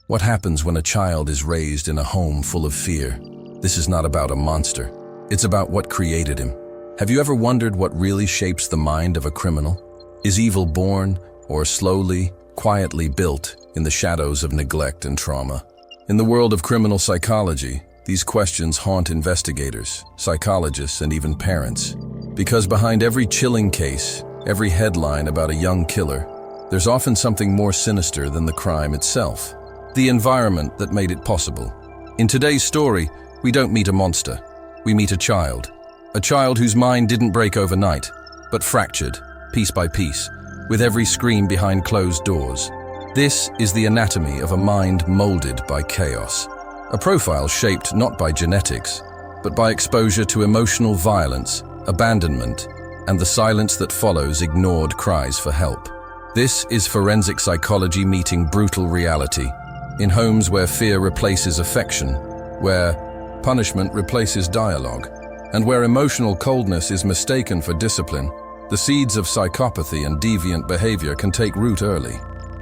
What happens when a child is raised in a home full of fear? This is not about a monster. It's about what created him. Have you ever wondered what really shapes the mind of a criminal? Is evil born or slowly, quietly built in the shadows of neglect and trauma? In the world of criminal psychology, these questions haunt investigators, psychologists, and even parents. Because behind every chilling case, every headline about a young killer, there's often something more sinister than the crime itself. The environment that made it possible. In today's story, we don't meet a monster. We meet a child. A child whose mind didn't break overnight, but fractured, piece by piece, with every scream behind closed doors. This is the anatomy of a mind molded by chaos. A profile shaped not by genetics, but by exposure to emotional violence, abandonment, and the silence that follows ignored cries for help. This is forensic psychology meeting brutal reality. In homes where fear replaces affection, where punishment replaces dialogue, and where emotional coldness is mistaken for discipline, the seeds of psychopathy and deviant behavior can take root early.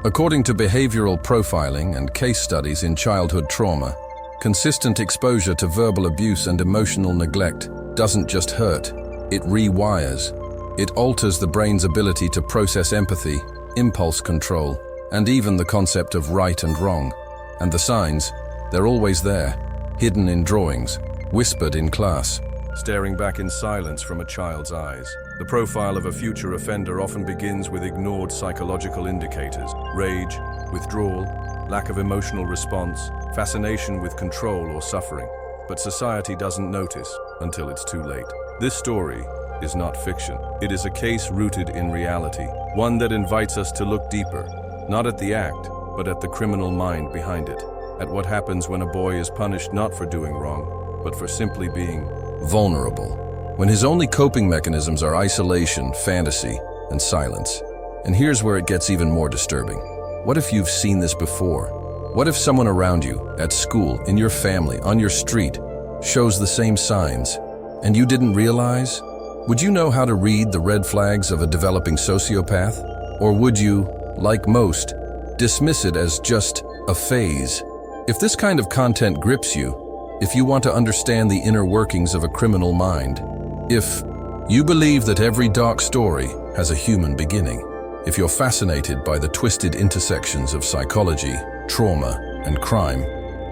According to behavioral profiling and case studies in childhood trauma, consistent exposure to verbal abuse and emotional neglect doesn't just hurt, it rewires. It alters the brain's ability to process empathy, impulse control, and even the concept of right and wrong. And the signs, they're always there, hidden in drawings, whispered in class, staring back in silence from a child's eyes. The profile of a future offender often begins with ignored psychological indicators: rage, withdrawal, lack of emotional response, fascination with control or suffering. But society doesn't notice until it's too late. This story is not fiction. It is a case rooted in reality, one that invites us to look deeper, not at the act, but at the criminal mind behind it, at what happens when a boy is punished not for doing wrong, but for simply being vulnerable, when his only coping mechanisms are isolation, fantasy, and silence. And here's where it gets even more disturbing. What if you've seen this before? What if someone around you, at school, in your family, on your street, shows the same signs, and you didn't realize? Would you know how to read the red flags of a developing sociopath? Or would you, like most, dismiss it as just a phase? If this kind of content grips you, if you want to understand the inner workings of a criminal mind, if you believe that every dark story has a human beginning, if you're fascinated by the twisted intersections of psychology, trauma, and crime,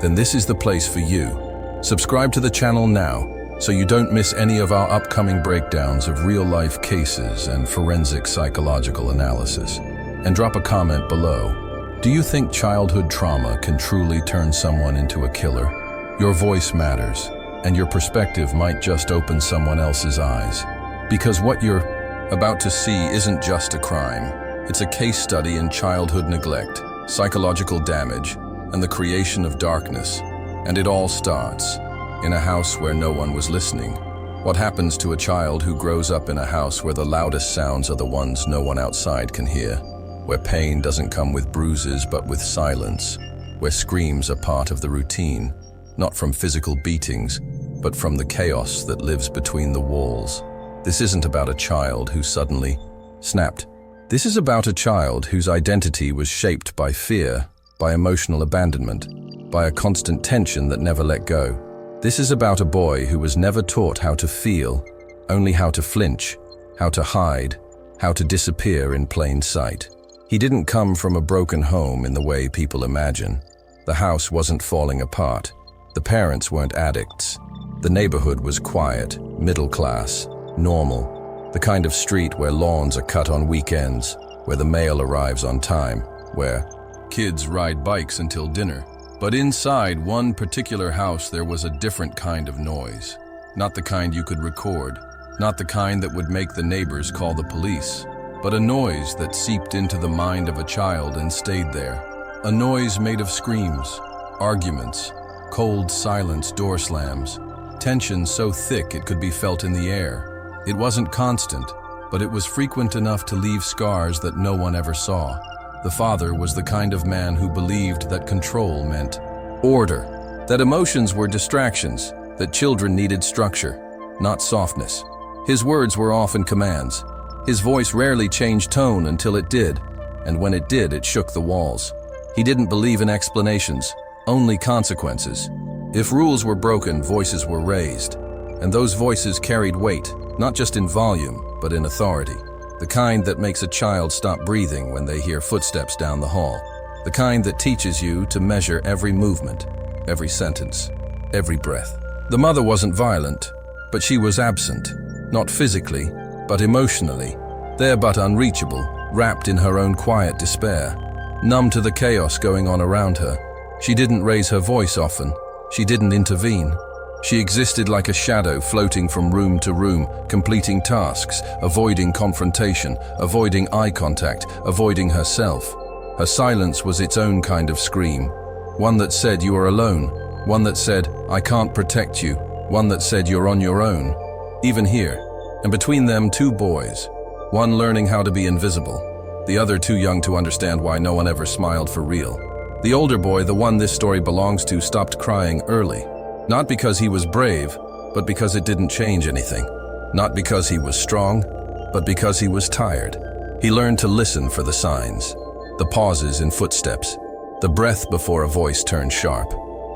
then this is the place for you. Subscribe to the channel now so you don't miss any of our upcoming breakdowns of real-life cases and forensic psychological analysis. And drop a comment below. Do you think childhood trauma can truly turn someone into a killer? Your voice matters, and your perspective might just open someone else's eyes. Because what you're about to see isn't just a crime. It's a case study in childhood neglect, psychological damage, and the creation of darkness. And it all starts in a house where no one was listening. What happens to a child who grows up in a house where the loudest sounds are the ones no one outside can hear? Where pain doesn't come with bruises but with silence, where screams are part of the routine, not from physical beatings, but from the chaos that lives between the walls. This isn't about a child who suddenly snapped. This is about a child whose identity was shaped by fear, by emotional abandonment, by a constant tension that never let go. This is about a boy who was never taught how to feel, only how to flinch, how to hide, how to disappear in plain sight. He didn't come from a broken home in the way people imagine. The house wasn't falling apart. The parents weren't addicts. The neighborhood was quiet, middle class, normal. The kind of street where lawns are cut on weekends, where the mail arrives on time, where kids ride bikes until dinner. But inside one particular house there was a different kind of noise. Not the kind you could record, not the kind that would make the neighbors call the police, but a noise that seeped into the mind of a child and stayed there. A noise made of screams, arguments, cold silence, door slams, tension so thick it could be felt in the air. It wasn't constant, but it was frequent enough to leave scars that no one ever saw. The father was the kind of man who believed that control meant order, that emotions were distractions, that children needed structure, not softness. His words were often commands. His voice rarely changed tone until it did, and when it did, it shook the walls. He didn't believe in explanations, only consequences. If rules were broken, voices were raised. And those voices carried weight, not just in volume, but in authority. The kind that makes a child stop breathing when they hear footsteps down the hall. The kind that teaches you to measure every movement, every sentence, every breath. The mother wasn't violent, but she was absent. Not physically, but emotionally. There but unreachable, wrapped in her own quiet despair. Numb to the chaos going on around her. She didn't raise her voice often. She didn't intervene. She existed like a shadow floating from room to room, completing tasks, avoiding confrontation, avoiding eye contact, avoiding herself. Her silence was its own kind of scream. One that said you are alone. One that said, I can't protect you. One that said you're on your own. Even here. And between them, two boys. One learning how to be invisible. The other too young to understand why no one ever smiled for real. The older boy, the one this story belongs to, stopped crying early. Not because he was brave, but because it didn't change anything. Not because he was strong, but because he was tired. He learned to listen for the signs. The pauses in footsteps. The breath before a voice turned sharp.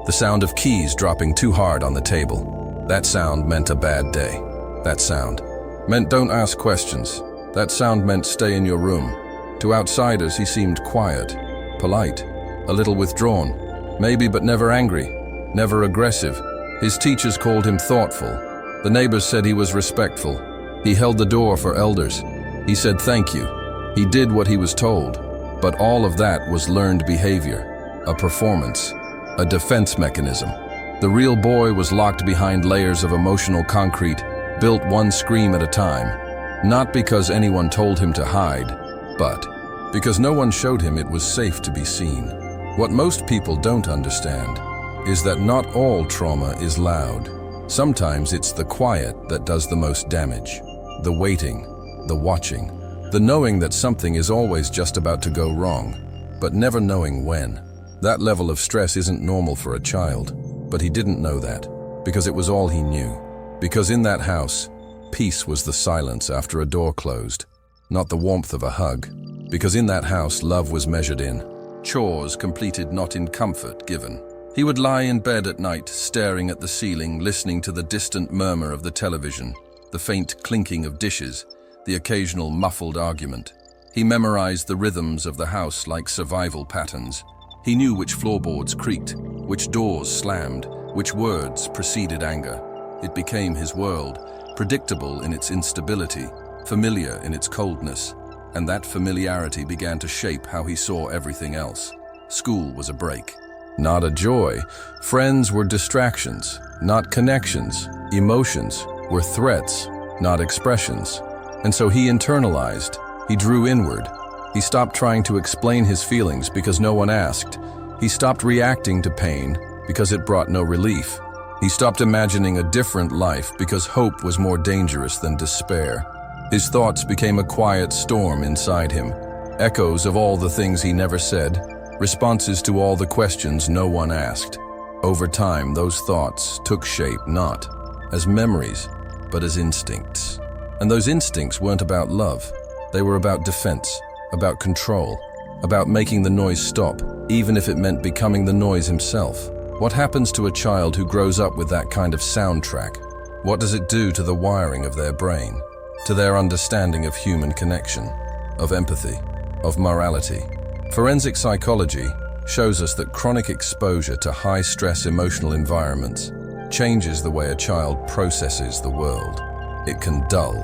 The sound of keys dropping too hard on the table. That sound meant a bad day. That sound meant don't ask questions. That sound meant stay in your room. To outsiders, he seemed quiet, polite, a little withdrawn, maybe but never angry, never aggressive. His teachers called him thoughtful. The neighbors said he was respectful. He held the door for elders. He said thank you. He did what he was told. But all of that was learned behavior, a performance, a defense mechanism. The real boy was locked behind layers of emotional concrete, built one scream at a time. Not because anyone told him to hide, but because no one showed him it was safe to be seen. What most people don't understand is that not all trauma is loud. Sometimes it's the quiet that does the most damage. The waiting, the watching, the knowing that something is always just about to go wrong, but never knowing when. That level of stress isn't normal for a child, but he didn't know that, because it was all he knew. Because in that house, peace was the silence after a door closed, not the warmth of a hug. Because in that house, love was measured in chores completed, not in comfort given. He would lie in bed at night, staring at the ceiling, listening to the distant murmur of the television, the faint clinking of dishes, the occasional muffled argument. He memorized the rhythms of the house like survival patterns. He knew which floorboards creaked, which doors slammed, which words preceded anger. It became his world, predictable in its instability, familiar in its coldness, and that familiarity began to shape how he saw everything else. School was a break, not a joy. Friends were distractions, not connections. Emotions were threats, not expressions. And so he internalized, he drew inward. He stopped trying to explain his feelings because no one asked. He stopped reacting to pain because it brought no relief. He stopped imagining a different life because hope was more dangerous than despair. His thoughts became a quiet storm inside him, echoes of all the things he never said, responses to all the questions no one asked. Over time, those thoughts took shape not as memories, but as instincts. And those instincts weren't about love. They were about defense, about control, about making the noise stop, even if it meant becoming the noise himself. What happens to a child who grows up with that kind of soundtrack? What does it do to the wiring of their brain, to their understanding of human connection, of empathy, of morality? Forensic psychology shows us that chronic exposure to high-stress emotional environments changes the way a child processes the world. It can dull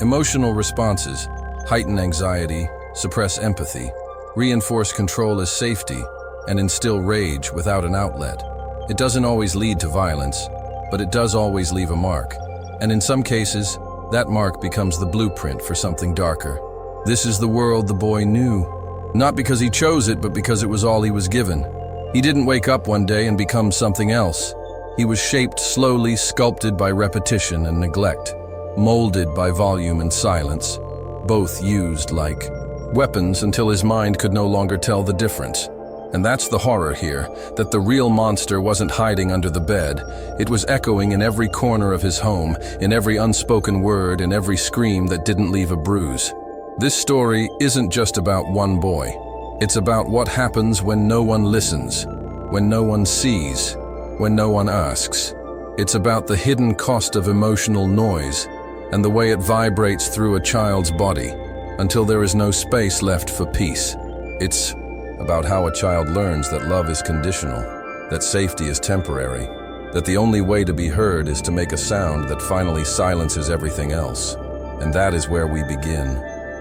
emotional responses, heighten anxiety, suppress empathy, reinforce control as safety, and instill rage without an outlet. It doesn't always lead to violence, but it does always leave a mark. And in some cases, that mark becomes the blueprint for something darker. This is the world the boy knew. Not because he chose it, but because it was all he was given. He didn't wake up one day and become something else. He was shaped slowly, sculpted by repetition and neglect, molded by volume and silence, both used like weapons until his mind could no longer tell the difference. And that's the horror here, that the real monster wasn't hiding under the bed. It was echoing in every corner of his home, in every unspoken word, in every scream that didn't leave a bruise. This story isn't just about one boy. It's about what happens when no one listens, when no one sees, when no one asks. It's about the hidden cost of emotional noise and the way it vibrates through a child's body until there is no space left for peace. It's about how a child learns that love is conditional, that safety is temporary, that the only way to be heard is to make a sound that finally silences everything else. And that is where we begin.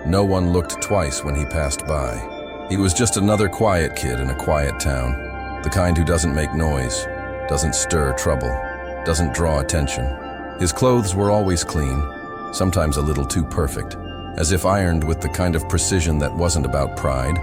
No one looked twice when he passed by. He was just another quiet kid in a quiet town, the kind who doesn't make noise, doesn't stir trouble, doesn't draw attention. His clothes were always clean, sometimes a little too perfect, as if ironed with the kind of precision that wasn't about pride,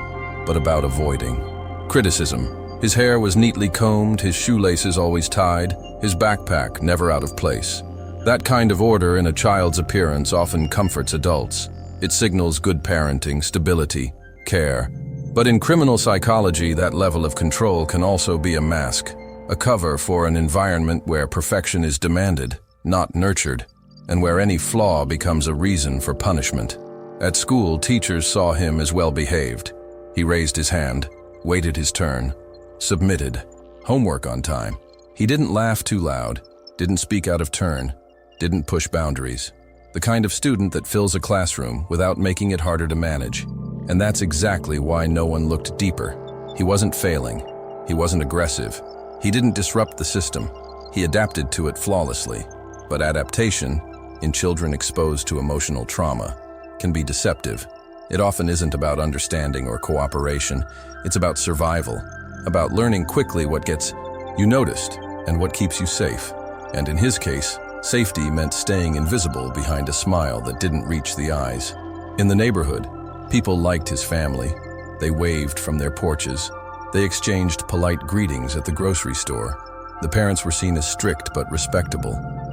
but about avoiding criticism. His hair was neatly combed, his shoelaces always tied, his backpack never out of place. That kind of order in a child's appearance often comforts adults. It signals good parenting, stability, care. But in criminal psychology, that level of control can also be a mask, a cover for an environment where perfection is demanded, not nurtured, and where any flaw becomes a reason for punishment. At school, teachers saw him as well-behaved. He raised his hand, waited his turn, submitted, homework on time. He didn't laugh too loud, didn't speak out of turn, didn't push boundaries. The kind of student that fills a classroom without making it harder to manage. And that's exactly why no one looked deeper. He wasn't failing. He wasn't aggressive. He didn't disrupt the system. He adapted to it flawlessly. But adaptation, in children exposed to emotional trauma, can be deceptive. It often isn't about understanding or cooperation. It's about survival, about learning quickly what gets you noticed and what keeps you safe. And in his case, safety meant staying invisible behind a smile that didn't reach the eyes. In the neighborhood, people liked his family. They waved from their porches. They exchanged polite greetings at the grocery store. The parents were seen as strict but respectable,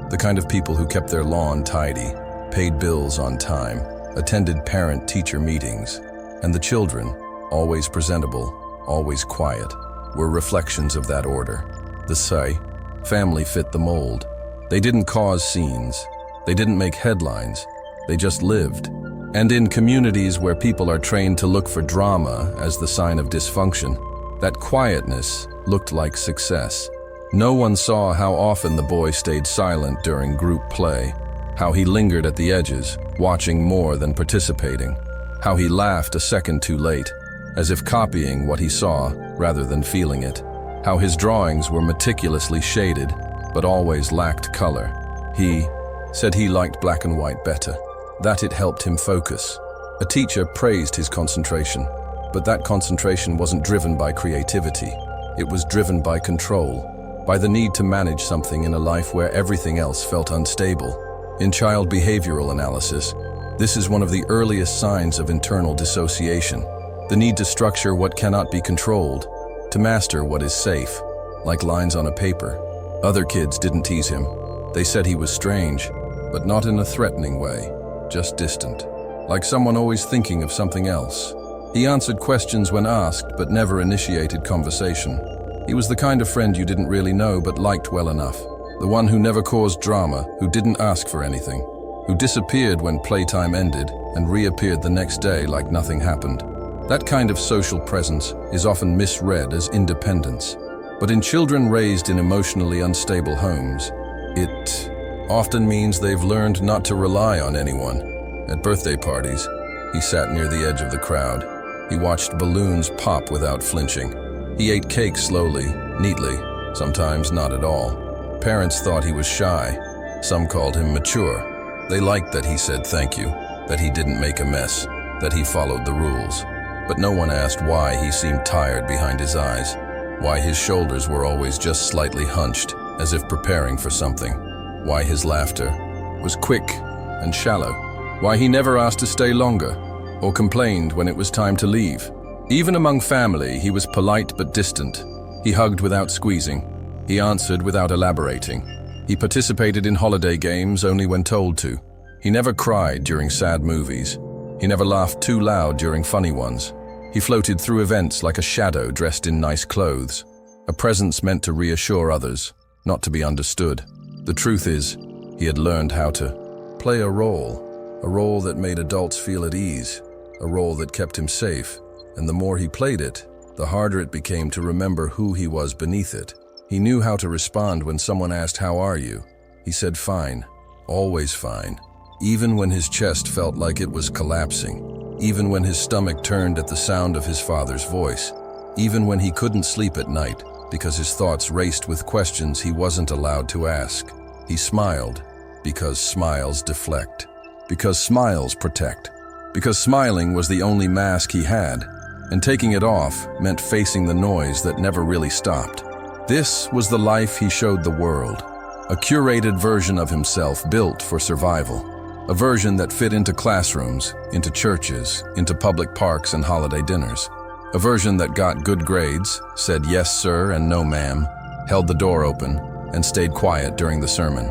the kind of people who kept their lawn tidy, paid bills on time, attended parent-teacher meetings. And the children, always presentable, always quiet, were reflections of that order. The family fit the mold. They didn't cause scenes. They didn't make headlines. They just lived. And in communities where people are trained to look for drama as the sign of dysfunction, that quietness looked like success. No one saw how often the boy stayed silent during group play, how he lingered at the edges, watching more than participating, how he laughed a second too late, as if copying what he saw rather than feeling it, how his drawings were meticulously shaded, but always lacked color. He said he liked black and white better, that it helped him focus. A teacher praised his concentration, but that concentration wasn't driven by creativity. It was driven by control, by the need to manage something in a life where everything else felt unstable. In child behavioral analysis, this is one of the earliest signs of internal dissociation, the need to structure what cannot be controlled, to master what is safe, like lines on a paper. Other kids didn't tease him. They said he was strange, but not in a threatening way, just distant, like someone always thinking of something else. He answered questions when asked, but never initiated conversation. He was the kind of friend you didn't really know but liked well enough. The one who never caused drama, who didn't ask for anything, who disappeared when playtime ended and reappeared the next day like nothing happened. That kind of social presence is often misread as independence. But in children raised in emotionally unstable homes, it often means they've learned not to rely on anyone. At birthday parties, he sat near the edge of the crowd. He watched balloons pop without flinching. He ate cake slowly, neatly, sometimes not at all. Parents thought he was shy. Some called him mature. They liked that he said thank you, that he didn't make a mess, that he followed the rules. But no one asked why he seemed tired behind his eyes, why his shoulders were always just slightly hunched, as if preparing for something, why his laughter was quick and shallow, why he never asked to stay longer, or complained when it was time to leave. Even among family, he was polite but distant. He hugged without squeezing. He answered without elaborating. He participated in holiday games only when told to. He never cried during sad movies. He never laughed too loud during funny ones. He floated through events like a shadow dressed in nice clothes, a presence meant to reassure others, not to be understood. The truth is, he had learned how to play a role that made adults feel at ease, a role that kept him safe, and the more he played it, the harder it became to remember who he was beneath it. He knew how to respond when someone asked, "How are you?" He said, "Fine, always fine." Even when his chest felt like it was collapsing, even when his stomach turned at the sound of his father's voice, even when he couldn't sleep at night because his thoughts raced with questions he wasn't allowed to ask. He smiled, because smiles deflect, because smiles protect, because smiling was the only mask he had, and taking it off meant facing the noise that never really stopped. This was the life he showed the world, a curated version of himself built for survival. A version that fit into classrooms, into churches, into public parks and holiday dinners. A version that got good grades, said yes sir and no ma'am, held the door open, and stayed quiet during the sermon.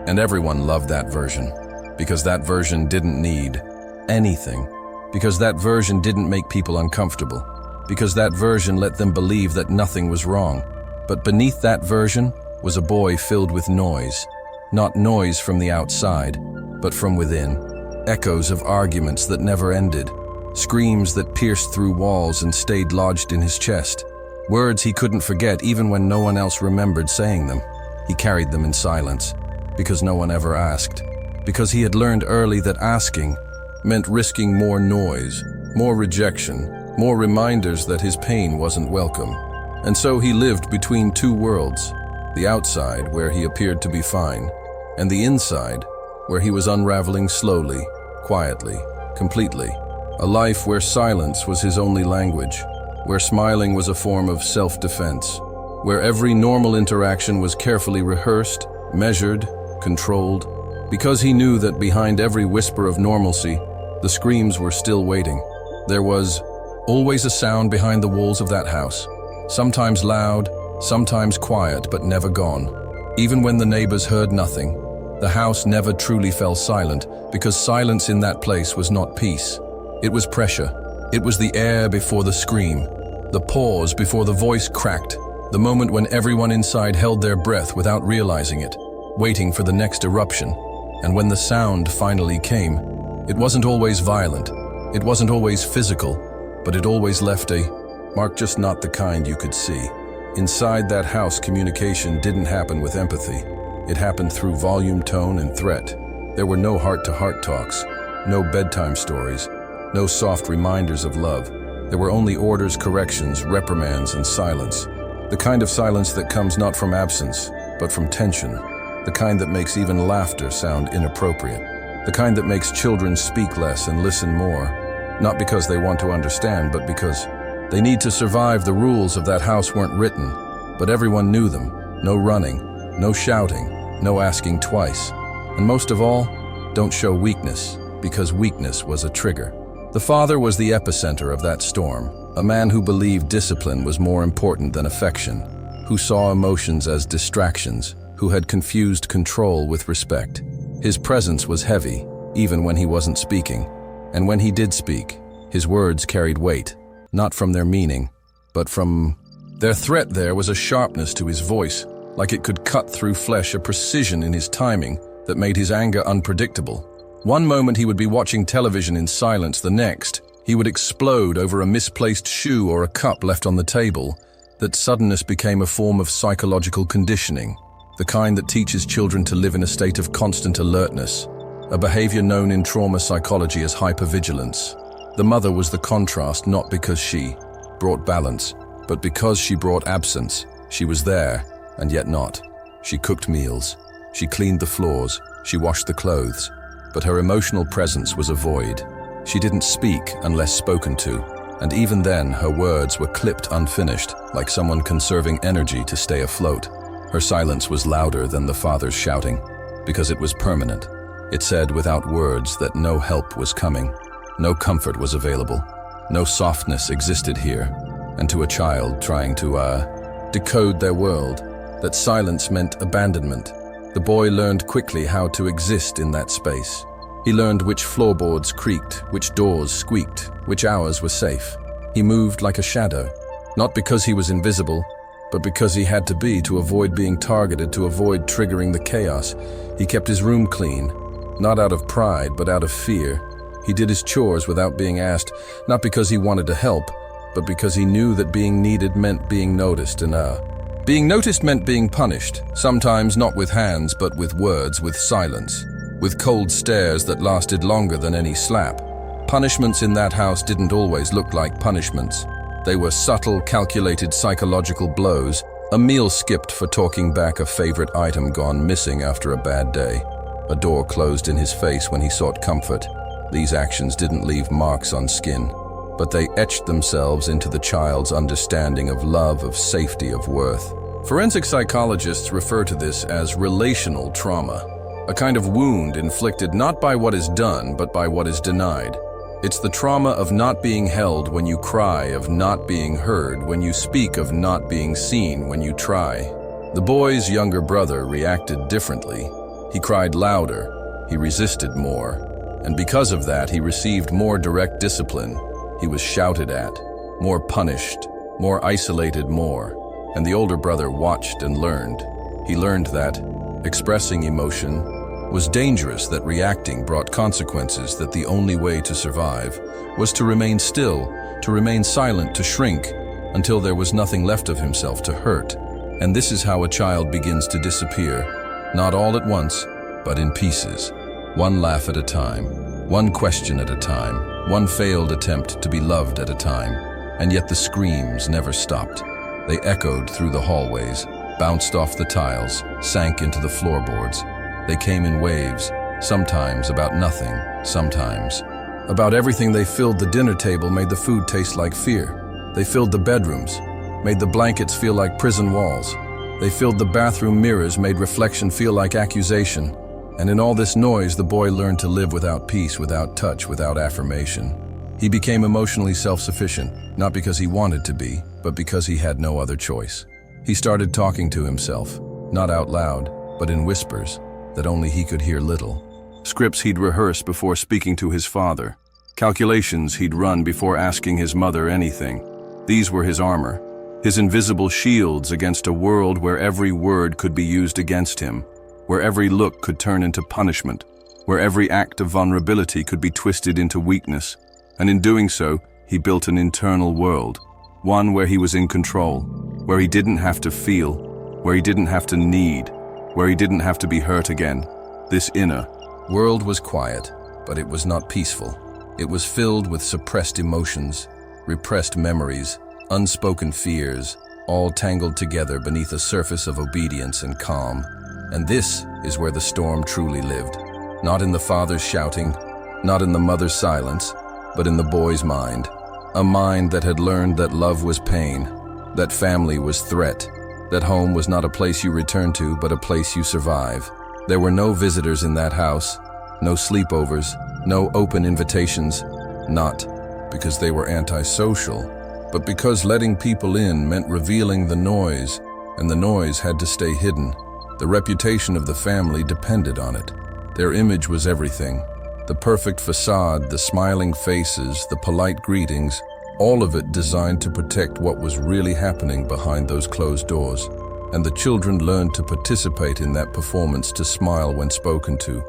And everyone loved that version, because that version didn't need anything, because that version didn't make people uncomfortable, because that version let them believe that nothing was wrong. But beneath that version was a boy filled with noise, not noise from the outside, but from within, echoes of arguments that never ended, screams that pierced through walls and stayed lodged in his chest, words he couldn't forget even when no one else remembered saying them. He carried them in silence, because no one ever asked, because he had learned early that asking meant risking more noise, more rejection, more reminders that his pain wasn't welcome. And so he lived between two worlds, the outside where he appeared to be fine, and the inside where he was unraveling slowly, quietly, completely. A life where silence was his only language, where smiling was a form of self-defense, where every normal interaction was carefully rehearsed, measured, controlled, because he knew that behind every whisper of normalcy, the screams were still waiting. There was always a sound behind the walls of that house, sometimes loud, sometimes quiet, but never gone. Even when the neighbors heard nothing, the house never truly fell silent, because silence in that place was not peace. It was pressure. It was the air before the scream, the pause before the voice cracked, the moment when everyone inside held their breath without realizing it, waiting for the next eruption. And when the sound finally came, it wasn't always violent, it wasn't always physical, but it always left a mark, just not the kind you could see. Inside that house, communication didn't happen with empathy. It happened through volume, tone, and threat. There were no heart-to-heart talks, no bedtime stories, no soft reminders of love. There were only orders, corrections, reprimands, and silence. The kind of silence that comes not from absence, but from tension. The kind that makes even laughter sound inappropriate. The kind that makes children speak less and listen more, not because they want to understand, but because they need to survive. The rules of that house weren't written, but everyone knew them. No running, no shouting, no asking twice. And most of all, don't show weakness, because weakness was a trigger. The father was the epicenter of that storm, a man who believed discipline was more important than affection, who saw emotions as distractions, who had confused control with respect. His presence was heavy, even when he wasn't speaking. And when he did speak, his words carried weight, not from their meaning, but from their threat. There was a sharpness to his voice, like it could cut through flesh, a precision in his timing that made his anger unpredictable. One moment he would be watching television in silence, the next he would explode over a misplaced shoe or a cup left on the table. That suddenness became a form of psychological conditioning, the kind that teaches children to live in a state of constant alertness, a behavior known in trauma psychology as hypervigilance. The mother was the contrast, not because she brought balance, but because she brought absence. She was there, and yet not. She cooked meals, she cleaned the floors, she washed the clothes, but her emotional presence was a void. She didn't speak unless spoken to, and even then her words were clipped unfinished, like someone conserving energy to stay afloat. Her silence was louder than the father's shouting, because it was permanent. It said without words that no help was coming, no comfort was available, no softness existed here. And to a child trying to decode their world, that silence meant abandonment. The boy learned quickly how to exist in that space. He learned which floorboards creaked, which doors squeaked, which hours were safe. He moved like a shadow, not because he was invisible, but because he had to be to avoid being targeted, to avoid triggering the chaos. He kept his room clean, not out of pride, but out of fear. He did his chores without being asked, not because he wanted to help, but because he knew that being needed meant being noticed, and being noticed meant being punished, sometimes not with hands but with words, with silence, with cold stares that lasted longer than any slap. Punishments in that house didn't always look like punishments. They were subtle, calculated psychological blows, a meal skipped for talking back a favorite item gone missing after a bad day, a door closed in his face when he sought comfort. These actions didn't leave marks on skin, but they etched themselves into the child's understanding of love, of safety, of worth. Forensic psychologists refer to this as relational trauma, a kind of wound inflicted not by what is done, but by what is denied. It's the trauma of not being held when you cry, of not being heard when you speak, of not being seen when you try. The boy's younger brother reacted differently. He cried louder, he resisted more, and because of that he received more direct discipline. He was shouted at, more punished, more isolated, more. And the older brother watched and learned. He learned that expressing emotion was dangerous, that reacting brought consequences, that the only way to survive was to remain still, to remain silent, to shrink until there was nothing left of himself to hurt. And this is how a child begins to disappear, not all at once, but in pieces. One laugh at a time, one question at a time, one failed attempt to be loved at a time. And yet the screams never stopped. They echoed through the hallways, bounced off the tiles, sank into the floorboards. They came in waves, sometimes about nothing, sometimes about everything. They filled the dinner table, made the food taste like fear. They filled the bedrooms, made the blankets feel like prison walls. They filled the bathroom mirrors, made reflection feel like accusation. And in all this noise, the boy learned to live without peace, without touch, without affirmation. He became emotionally self-sufficient, not because he wanted to be, but because he had no other choice. He started talking to himself, not out loud, but in whispers that only he could hear little. Scripts he'd rehearse before speaking to his father. Calculations he'd run before asking his mother anything. These were his armor, his invisible shields against a world where every word could be used against him, where every look could turn into punishment, where every act of vulnerability could be twisted into weakness. And in doing so, he built an internal world, one where he was in control, where he didn't have to feel, where he didn't have to need, where he didn't have to be hurt again. This inner world was quiet, but it was not peaceful. It was filled with suppressed emotions, repressed memories, unspoken fears, all tangled together beneath a surface of obedience and calm. And this is where the storm truly lived. Not in the father's shouting, not in the mother's silence, but in the boy's mind. A mind that had learned that love was pain, that family was threat, that home was not a place you return to, but a place you survive. There were no visitors in that house, no sleepovers, no open invitations, not because they were antisocial, but because letting people in meant revealing the noise, and the noise had to stay hidden. The reputation of the family depended on it. Their image was everything. The perfect facade, the smiling faces, the polite greetings, all of it designed to protect what was really happening behind those closed doors. And the children learned to participate in that performance, to smile when spoken to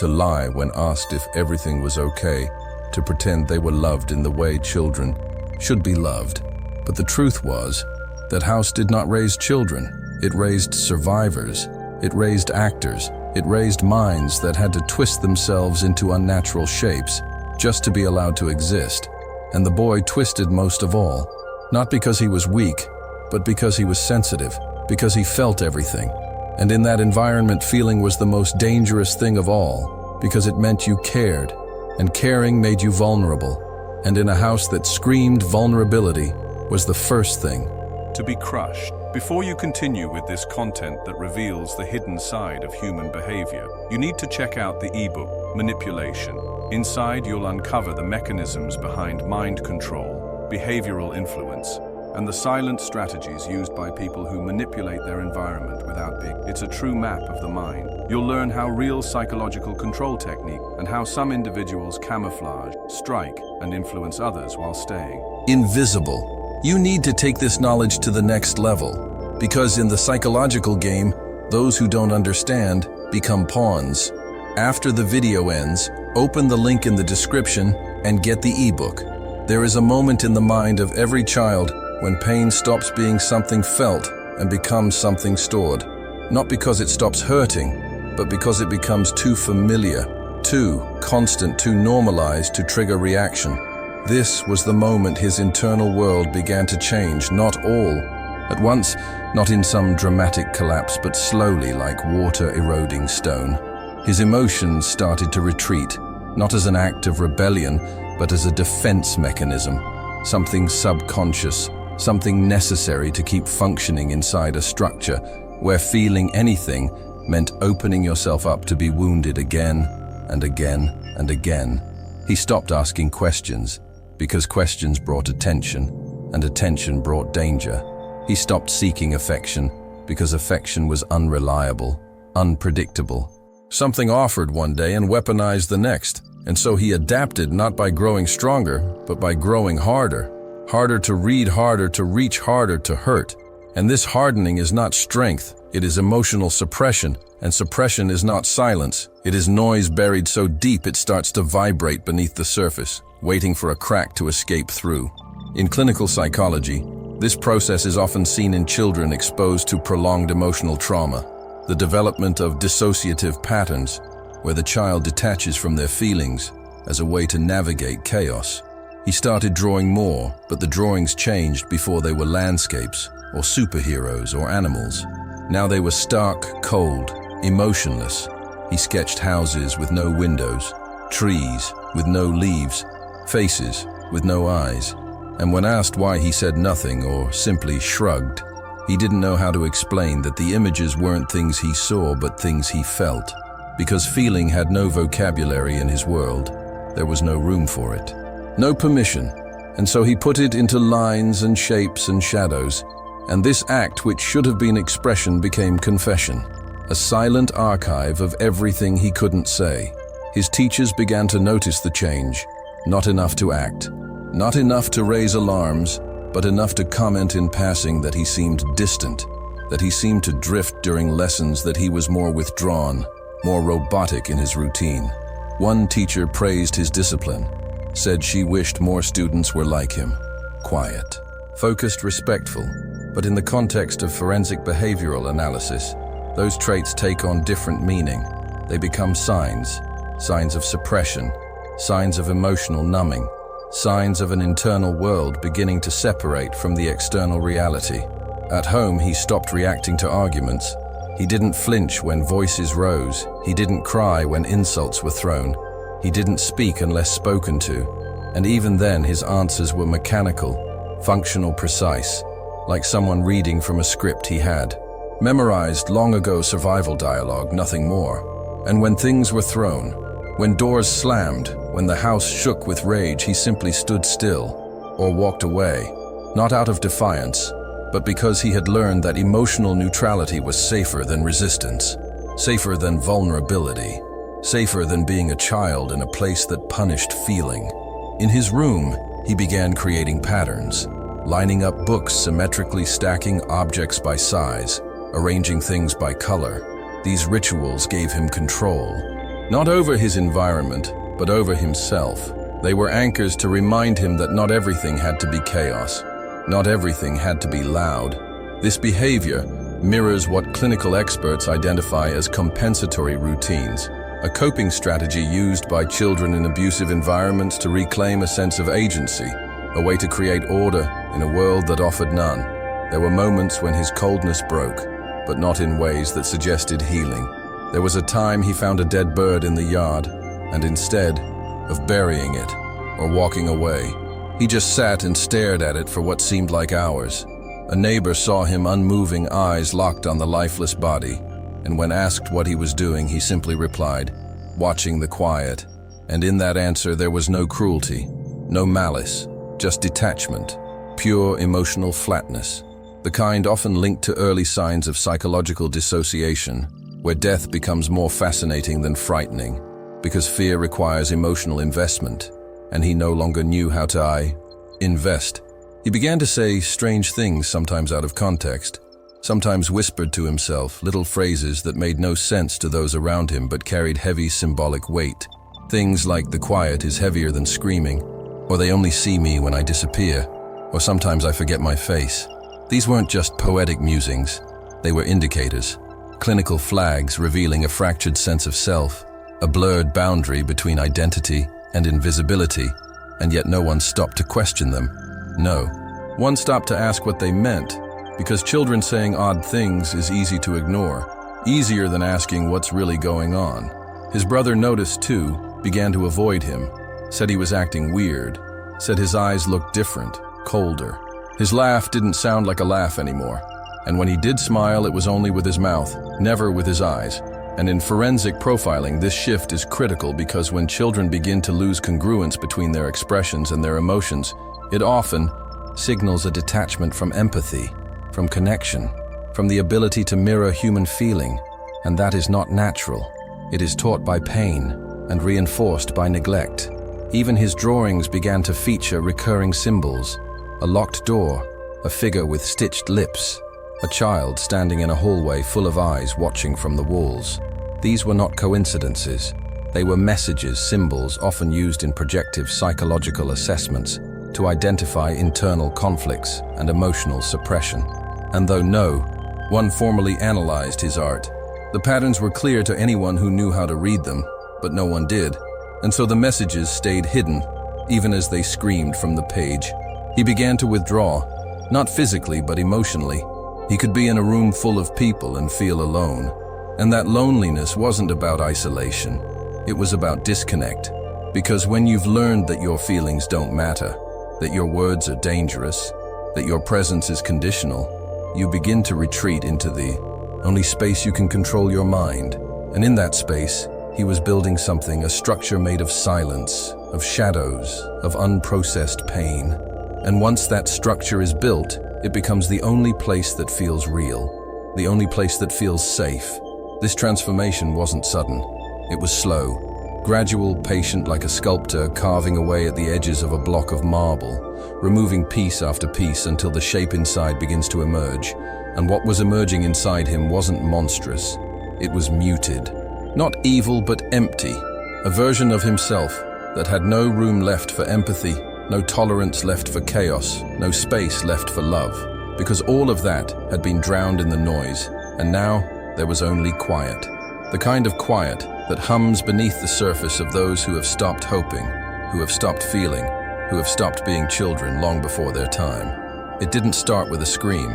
lie when asked if everything was okay, to pretend they were loved in the way children should be loved. But the truth was, that house did not raise children. It raised survivors. It raised actors. It raised minds that had to twist themselves into unnatural shapes just to be allowed to exist. And the boy twisted most of all, not because he was weak, but because he was sensitive, because he felt everything. And in that environment, feeling was the most dangerous thing of all, because it meant you cared, and caring made you vulnerable. And in a house that screamed vulnerability was the first thing to be crushed. Before you continue with this content that reveals the hidden side of human behavior, you need to check out the ebook, Manipulation. Inside, you'll uncover the mechanisms behind mind control, behavioral influence, and the silent strategies used by people who manipulate their environment without being. It's a true map of the mind. You'll learn how real psychological control technique and how some individuals camouflage, strike, and influence others while staying invisible. You need to take this knowledge to the next level, because in the psychological game, those who don't understand become pawns. After the video ends, open the link in the description and get the ebook. There is a moment in the mind of every child when pain stops being something felt and becomes something stored. Not because it stops hurting, but because it becomes too familiar, too constant, too normalized to trigger reaction. This was the moment his internal world began to change, not all at once, not in some dramatic collapse, but slowly, like water eroding stone. His emotions started to retreat, not as an act of rebellion, but as a defense mechanism, something subconscious, something necessary to keep functioning inside a structure where feeling anything meant opening yourself up to be wounded again and again and again. He stopped asking questions, because questions brought attention, and attention brought danger. He stopped seeking affection, because affection was unreliable, unpredictable. Something offered one day and weaponized the next. And so he adapted not by growing stronger, but by growing harder. Harder to read, harder to reach, harder to hurt. And this hardening is not strength, it is emotional suppression. And suppression is not silence, it is noise buried so deep it starts to vibrate beneath the surface, waiting for a crack to escape through. In clinical psychology, this process is often seen in children exposed to prolonged emotional trauma, the development of dissociative patterns, where the child detaches from their feelings as a way to navigate chaos. He started drawing more, but the drawings changed before they were landscapes, or superheroes, or animals. Now they were stark, cold, emotionless. He sketched houses with no windows, trees with no leaves, faces with no eyes. And when asked why, he said nothing or simply shrugged. He didn't know how to explain that the images weren't things he saw, but things he felt. Because feeling had no vocabulary in his world, there was no room for it, no permission, and so he put it into lines and shapes and shadows, and this act, which should have been expression, became confession, a silent archive of everything he couldn't say. His teachers began to notice the change, not enough to act, not enough to raise alarms, but enough to comment in passing that he seemed distant, that he seemed to drift during lessons, that he was more withdrawn, more robotic in his routine. One teacher praised his discipline, said she wished more students were like him. Quiet, focused, respectful. But in the context of forensic behavioral analysis, those traits take on different meaning. They become signs of suppression, signs of emotional numbing, signs of an internal world beginning to separate from the external reality. At home, he stopped reacting to arguments. He didn't flinch when voices rose. He didn't cry when insults were thrown. He didn't speak unless spoken to. And even then, his answers were mechanical, functional, precise, like someone reading from a script he had memorized long ago, survival dialogue, nothing more. And when things were thrown, when doors slammed, when the house shook with rage, he simply stood still or walked away, not out of defiance, but because he had learned that emotional neutrality was safer than resistance, safer than vulnerability, safer than being a child in a place that punished feeling. In his room, he began creating patterns, lining up books symmetrically, stacking objects by size, arranging things by color. These rituals gave him control, not over his environment, but over himself. They were anchors to remind him that not everything had to be chaos. Not everything had to be loud. This behavior mirrors what clinical experts identify as compensatory routines, a coping strategy used by children in abusive environments to reclaim a sense of agency, a way to create order in a world that offered none. There were moments when his coldness broke, but not in ways that suggested healing. There was a time he found a dead bird in the yard, and instead of burying it or walking away, he just sat and stared at it for what seemed like hours. A neighbor saw him, unmoving, eyes locked on the lifeless body, and when asked what he was doing, he simply replied, "Watching the quiet." And in that answer there was no cruelty, no malice, just detachment, pure emotional flatness, the kind often linked to early signs of psychological dissociation, where death becomes more fascinating than frightening, because fear requires emotional investment, and he no longer knew how to invest. He began to say strange things, sometimes out of context, sometimes whispered to himself, little phrases that made no sense to those around him but carried heavy symbolic weight. Things like "the quiet is heavier than screaming," or they only see me when I disappear, or sometimes I forget my face. These weren't just poetic musings, they were indicators, clinical flags revealing a fractured sense of self, a blurred boundary between identity and invisibility, and yet no one stopped to question them. No, one stopped to ask what they meant, because children saying odd things is easy to ignore, easier than asking what's really going on. His brother noticed too, began to avoid him, said he was acting weird, said his eyes looked different, colder. His laugh didn't sound like a laugh anymore, and when he did smile, it was only with his mouth, never with his eyes. And in forensic profiling, this shift is critical because when children begin to lose congruence between their expressions and their emotions, it often signals a detachment from empathy, from connection, from the ability to mirror human feeling, and that is not natural. It is taught by pain and reinforced by neglect. Even his drawings began to feature recurring symbols: a locked door, a figure with stitched lips, a child standing in a hallway full of eyes watching from the walls. These were not coincidences. They were messages, symbols often used in projective psychological assessments to identify internal conflicts and emotional suppression. And though no one formally analyzed his art, the patterns were clear to anyone who knew how to read them, but no one did. And so the messages stayed hidden, even as they screamed from the page. He began to withdraw, not physically but emotionally. He could be in a room full of people and feel alone. And that loneliness wasn't about isolation. It was about disconnect. Because when you've learned that your feelings don't matter, that your words are dangerous, that your presence is conditional, you begin to retreat into the only space you can control your mind. And in that space, he was building something, a structure made of silence, of shadows, of unprocessed pain. And once that structure is built, it becomes the only place that feels real, the only place that feels safe. This transformation wasn't sudden. It was slow, gradual, patient, like a sculptor carving away at the edges of a block of marble, removing piece after piece until the shape inside begins to emerge. And what was emerging inside him wasn't monstrous. It was muted. Not evil, but empty. A version of himself that had no room left for empathy, no tolerance left for chaos, no space left for love. Because all of that had been drowned in the noise, and now there was only quiet. The kind of quiet that hums beneath the surface of those who have stopped hoping, who have stopped feeling, who have stopped being children long before their time. It didn't start with a scream.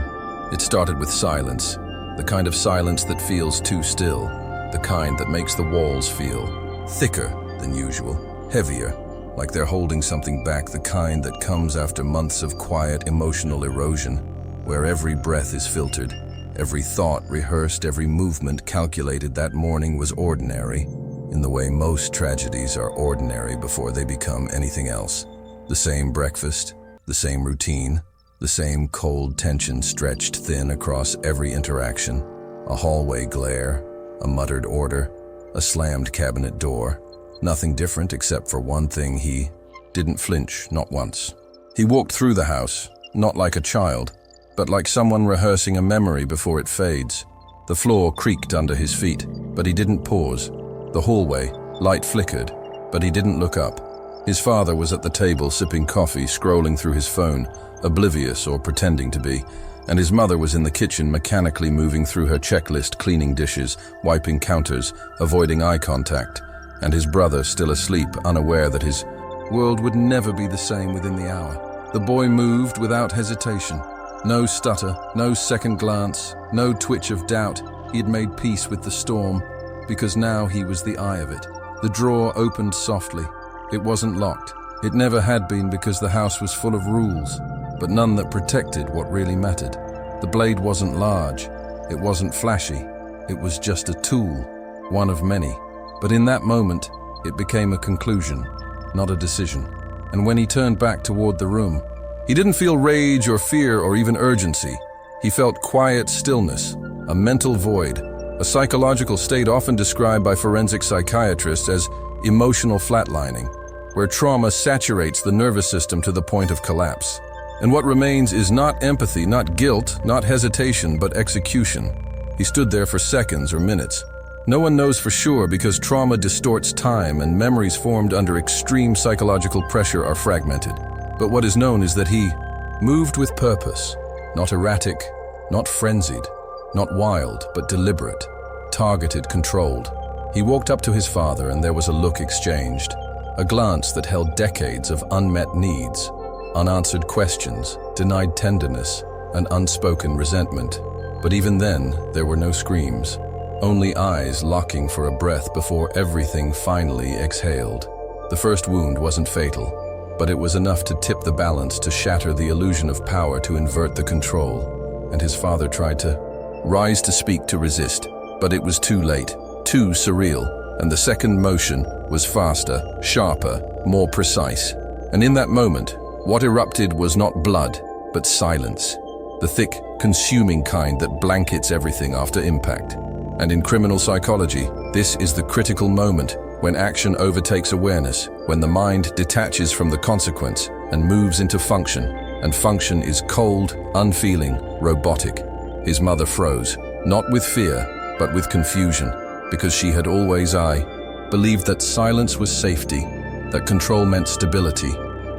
It started with silence, the kind of silence that feels too still, the kind that makes the walls feel thicker than usual, heavier, like they're holding something back, the kind that comes after months of quiet emotional erosion, where every breath is filtered, every thought rehearsed, every movement calculated. That morning was ordinary, in the way most tragedies are ordinary before they become anything else. The same breakfast, the same routine, the same cold tension stretched thin across every interaction, a hallway glare, a muttered order, a slammed cabinet door. Nothing different except for one thing: he didn't flinch, not once. He walked through the house, not like a child, but like someone rehearsing a memory before it fades. The floor creaked under his feet, but he didn't pause. The hallway, light flickered, but he didn't look up. His father was at the table sipping coffee, scrolling through his phone, oblivious or pretending to be, and his mother was in the kitchen mechanically moving through her checklist, cleaning dishes, wiping counters, avoiding eye contact, and his brother still asleep, unaware that his world would never be the same within the hour. The boy moved without hesitation. No stutter, no second glance, no twitch of doubt. He had made peace with the storm, because now he was the eye of it. The drawer opened softly. It wasn't locked. It never had been, because the house was full of rules, but none that protected what really mattered. The blade wasn't large. It wasn't flashy. It was just a tool, one of many. But in that moment, it became a conclusion, not a decision. And when he turned back toward the room, he didn't feel rage or fear or even urgency. He felt quiet stillness, a mental void, a psychological state often described by forensic psychiatrists as emotional flatlining, where trauma saturates the nervous system to the point of collapse. And what remains is not empathy, not guilt, not hesitation, but execution. He stood there for seconds or minutes, No one knows for sure because trauma distorts time and memories formed under extreme psychological pressure are fragmented. But what is known is that he moved with purpose, not erratic, not frenzied, not wild, but deliberate, targeted, controlled. He walked up to his father and there was a look exchanged, a glance that held decades of unmet needs, unanswered questions, denied tenderness, and unspoken resentment. But even then, there were no screams, only eyes locking for a breath before everything finally exhaled. The first wound wasn't fatal, but it was enough to tip the balance, to shatter the illusion of power, to invert the control. And his father tried to rise to speak, to resist, but it was too late, too surreal, and the second motion was faster, sharper, more precise. And in that moment, what erupted was not blood, but silence, the thick, consuming kind that blankets everything after impact. And in criminal psychology, this is the critical moment when action overtakes awareness, when the mind detaches from the consequence and moves into function, and function is cold, unfeeling, robotic. His mother froze, not with fear, but with confusion, because she had always, believed that silence was safety, that control meant stability,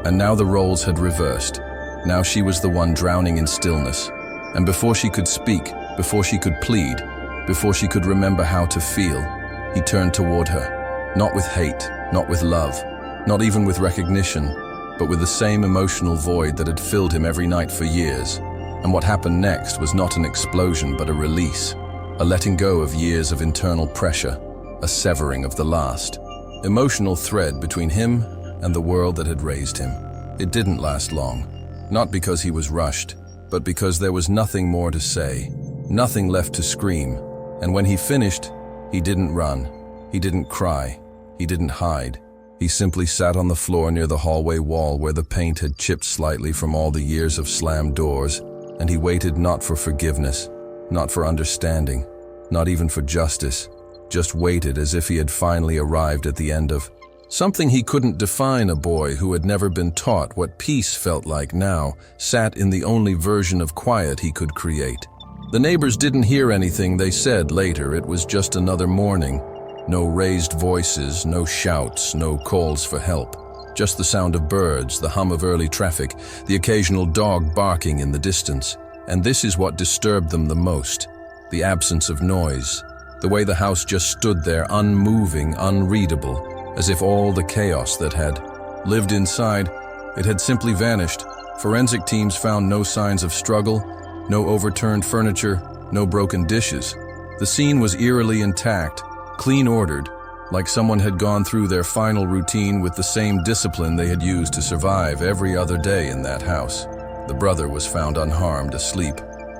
and now the roles had reversed. Now she was the one drowning in stillness. And before she could speak, before she could plead, before she could remember how to feel, he turned toward her, not with hate, not with love, not even with recognition, but with the same emotional void that had filled him every night for years. And what happened next was not an explosion, but a release, a letting go of years of internal pressure, a severing of the last emotional thread between him and the world that had raised him. It didn't last long, not because he was rushed, but because there was nothing more to say, nothing left to scream. And when he finished, he didn't run, he didn't cry, he didn't hide. He simply sat on the floor near the hallway wall where the paint had chipped slightly from all the years of slammed doors, and he waited not for forgiveness, not for understanding, not even for justice, just waited as if he had finally arrived at the end of something he couldn't define. A boy who had never been taught what peace felt like now sat in the only version of quiet he could create. The neighbors didn't hear anything, they said later. It was just another morning. No raised voices, no shouts, no calls for help. Just the sound of birds, the hum of early traffic, the occasional dog barking in the distance. And this is what disturbed them the most: the absence of noise. The way the house just stood there, unmoving, unreadable, as if all the chaos that had lived inside, it had simply vanished. Forensic teams found no signs of struggle, no overturned furniture, no broken dishes. The scene was eerily intact, clean ordered, like someone had gone through their final routine with the same discipline they had used to survive every other day in that house. The brother was found unharmed, asleep,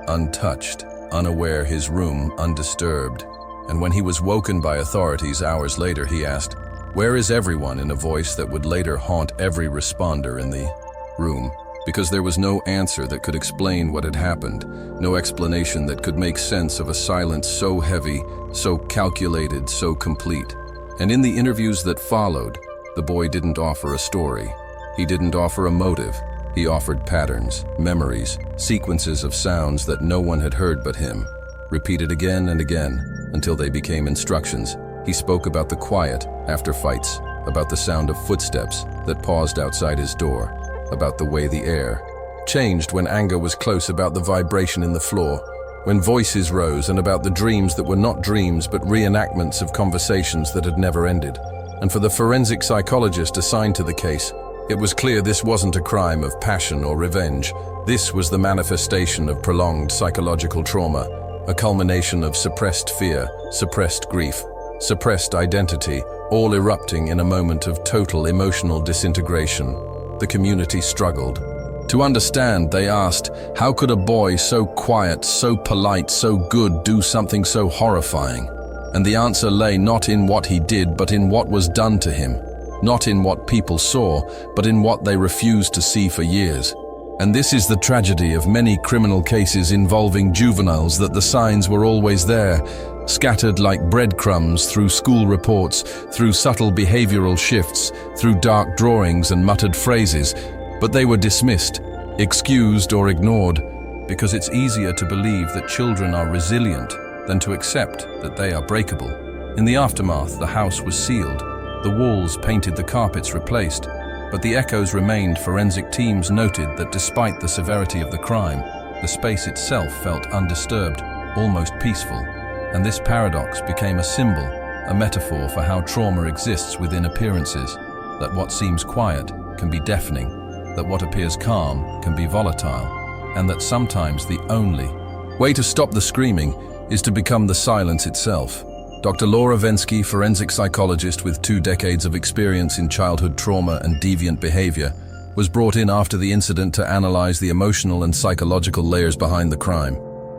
untouched, unaware, his room undisturbed. And when he was woken by authorities hours later, he asked, "Where is everyone?" in a voice that would later haunt every responder in the room. Because there was no answer that could explain what had happened, no explanation that could make sense of a silence so heavy, so calculated, so complete. And in the interviews that followed, the boy didn't offer a story. He didn't offer a motive. He offered patterns, memories, sequences of sounds that no one had heard but him, repeated again and again until they became instructions. He spoke about the quiet after fights, about the sound of footsteps that paused outside his door, about the way the air changed when anger was close, about the vibration in the floor when voices rose, and about the dreams that were not dreams but reenactments of conversations that had never ended. And for the forensic psychologist assigned to the case, it was clear this wasn't a crime of passion or revenge. This was the manifestation of prolonged psychological trauma, a culmination of suppressed fear, suppressed grief, suppressed identity, all erupting in a moment of total emotional disintegration. The community struggled. To understand, they asked, how could a boy so quiet, so polite, so good do something so horrifying? And the answer lay not in what he did, but in what was done to him. Not in what people saw, but in what they refused to see for years. And this is the tragedy of many criminal cases involving juveniles, that the signs were always there, scattered like breadcrumbs through school reports, through subtle behavioral shifts, through dark drawings and muttered phrases, but they were dismissed, excused or ignored, because it's easier to believe that children are resilient than to accept that they are breakable. In the aftermath, the house was sealed, the walls painted, the carpets replaced, but the echoes remained. Forensic teams noted that despite the severity of the crime, the space itself felt undisturbed, almost peaceful. And this paradox became a symbol, a metaphor for how trauma exists within appearances, that what seems quiet can be deafening, that what appears calm can be volatile, and that sometimes the only way to stop the screaming is to become the silence itself. Dr. Laura Vensky, forensic psychologist with 2 decades of experience in childhood trauma and deviant behavior, was brought in after the incident to analyze the emotional and psychological layers behind the crime.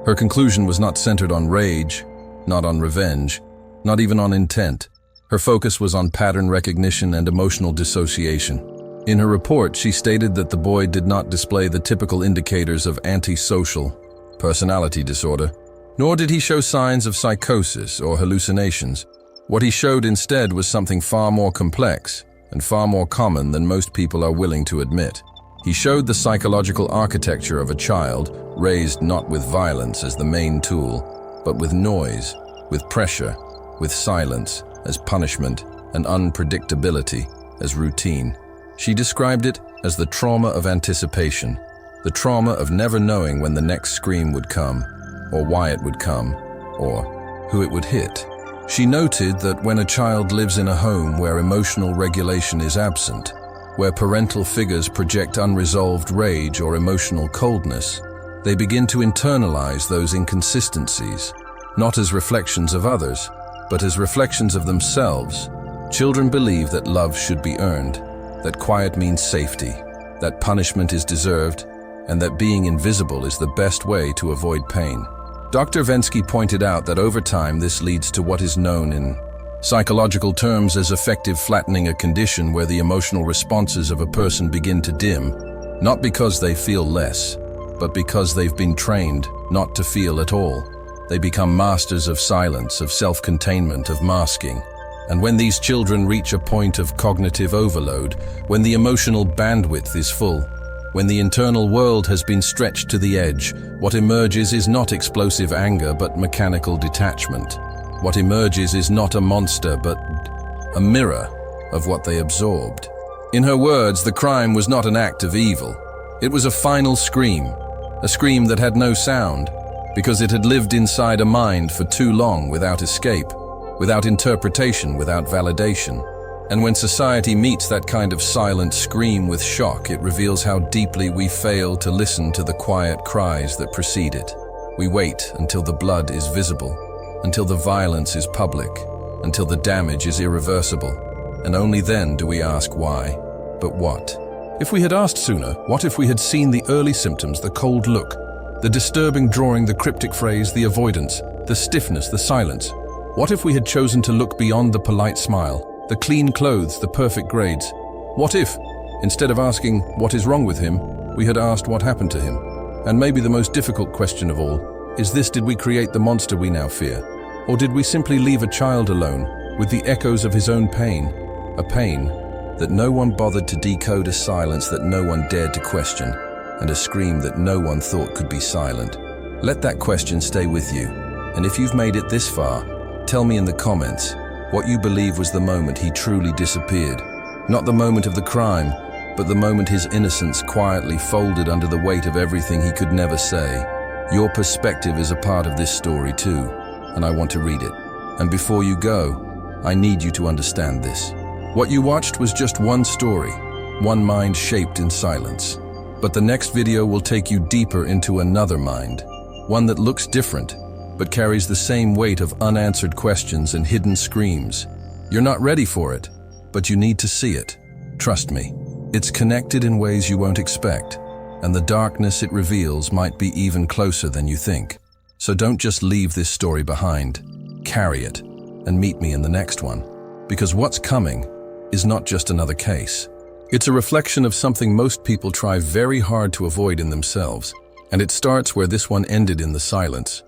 Her conclusion was not centered on rage, not on revenge, not even on intent. Her focus was on pattern recognition and emotional dissociation. In her report, she stated that the boy did not display the typical indicators of antisocial personality disorder, nor did he show signs of psychosis or hallucinations. What he showed instead was something far more complex and far more common than most people are willing to admit. He showed the psychological architecture of a child raised not with violence as the main tool, but with noise, with pressure, with silence as punishment, and unpredictability as routine. She described it as the trauma of anticipation, the trauma of never knowing when the next scream would come, or why it would come, or who it would hit. She noted that when a child lives in a home where emotional regulation is absent, where parental figures project unresolved rage or emotional coldness, they begin to internalize those inconsistencies, not as reflections of others, but as reflections of themselves. Children believe that love should be earned, that quiet means safety, that punishment is deserved, and that being invisible is the best way to avoid pain. Dr. Vensky pointed out that over time this leads to what is known in psychological terms as affective flattening, a condition where the emotional responses of a person begin to dim, not because they feel less, but because they've been trained not to feel at all. They become masters of silence, of self-containment, of masking. And when these children reach a point of cognitive overload, when the emotional bandwidth is full, when the internal world has been stretched to the edge, what emerges is not explosive anger but mechanical detachment. What emerges is not a monster but a mirror of what they absorbed. In her words, the crime was not an act of evil. It was a final scream, a scream that had no sound, because it had lived inside a mind for too long without escape, without interpretation, without validation. And when society meets that kind of silent scream with shock, it reveals how deeply we fail to listen to the quiet cries that precede it. We wait until the blood is visible, until the violence is public, until the damage is irreversible, and only then do we ask why. But what? If we had asked sooner, what if we had seen the early symptoms, the cold look, the disturbing drawing, the cryptic phrase, the avoidance, the stiffness, the silence? What if we had chosen to look beyond the polite smile, the clean clothes, the perfect grades? What if, instead of asking what is wrong with him, we had asked what happened to him? And maybe the most difficult question of all is this: did we create the monster we now fear? Or did we simply leave a child alone with the echoes of his own pain, a pain that no one bothered to decode, a silence that no one dared to question, and a scream that no one thought could be silent? Let that question stay with you. And if you've made it this far, tell me in the comments what you believe was the moment he truly disappeared. Not the moment of the crime, but the moment his innocence quietly folded under the weight of everything he could never say. Your perspective is a part of this story too, and I want to read it. And before you go, I need you to understand this. What you watched was just one story, one mind shaped in silence. But the next video will take you deeper into another mind, one that looks different, but carries the same weight of unanswered questions and hidden screams. You're not ready for it, but you need to see it. Trust me, it's connected in ways you won't expect, and the darkness it reveals might be even closer than you think. So don't just leave this story behind. Carry it, and meet me in the next one. Because what's coming is not just another case. It's a reflection of something most people try very hard to avoid in themselves, and it starts where this one ended, in the silence.